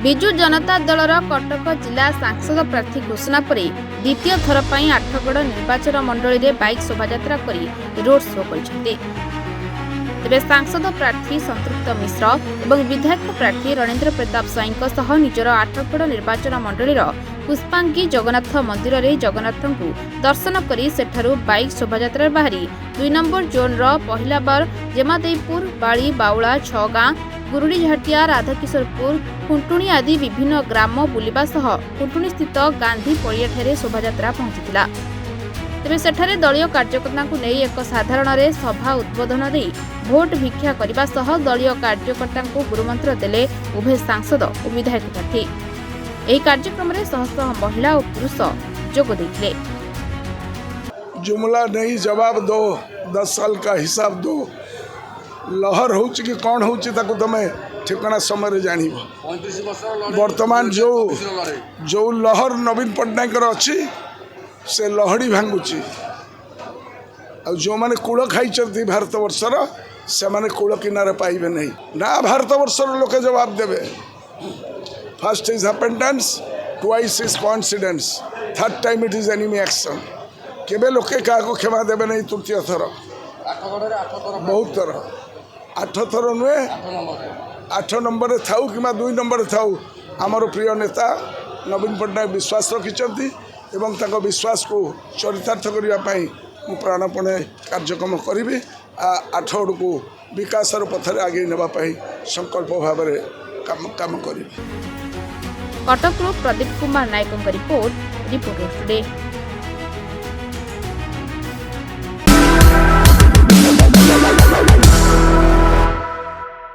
विजु जनता दलर कटक जिला सांसद प्रार्थी घोषणा पर द्वितीय थर पर आठगड़ निर्वाचन मंडली में बाइक शोभायात्रा कर रोड शो करते। तेज सांसद प्रार्थी संतृप्त मिश्र और विधायक प्रार्थी रणेन्द्र प्रताप स्वाईं निजर आठगड़ निर्वाचन मंडलीर पुष्पांगी जगन्नाथ मंदिर में जगन्नाथ को दर्शन कर सेठारु बाइक शोभायात्रा बाहरी 2 नंबर जोन पहला बार जेमादेईपुर बाड़ी बाउला छगाँ गुरुड़ीझाटिया राधाकिशोरपुर खुंटुणी आदि विभिन्न ग्राम बुलिबा सह खुंटुणी स्थित गांधी पड़ियाठारे शोभायात्रा पहुंचीला। तेबे सेठारे दलीय कार्यकर्ता को नहीं एक साधारण सभा उद्बोधन दे भोट भिक्षा करने सह दलीय कार्यकर्ता को गुरुमंत्र देले उभय सांसद और विधायक प्रार्थी। यह कार्यक्रम में शह शह महिला और पुरुष जोग देथिले। जुमला नहीं जवाब दो, 10 साल का हिसाब दो। लहर हो कि कौन हो तुम ठिकाना समय जान। बर्तमान जो लहर नवीन पट्टनायक अच्छी से लहड़ी भांगुची जो मैंने कूल खाई भारत वर्षर से मैंने कूल किनारे पाइबे नहीं ना। भारत वर्षर लोके जवाब देवे। First is happenstance, twice is coincidence, third time it is enemy action. केबे लोके क्या क्षमा देवे नहीं। तृतीय थर बहुत थर 8 थर नुहे 8 नंबर थाऊ कि 2 नंबर थाऊ आमर प्रिय नेता नवीन पट्टनायक विश्वास रखिंट एवं तांको विश्वास को चरितार्थ करने मु प्राणपणे कार्यक्रम करी 8 को विकासर पथरे आगे नापी संकल्प भाव काम करी। Cuttack Pradeep Kumar Nayak report today.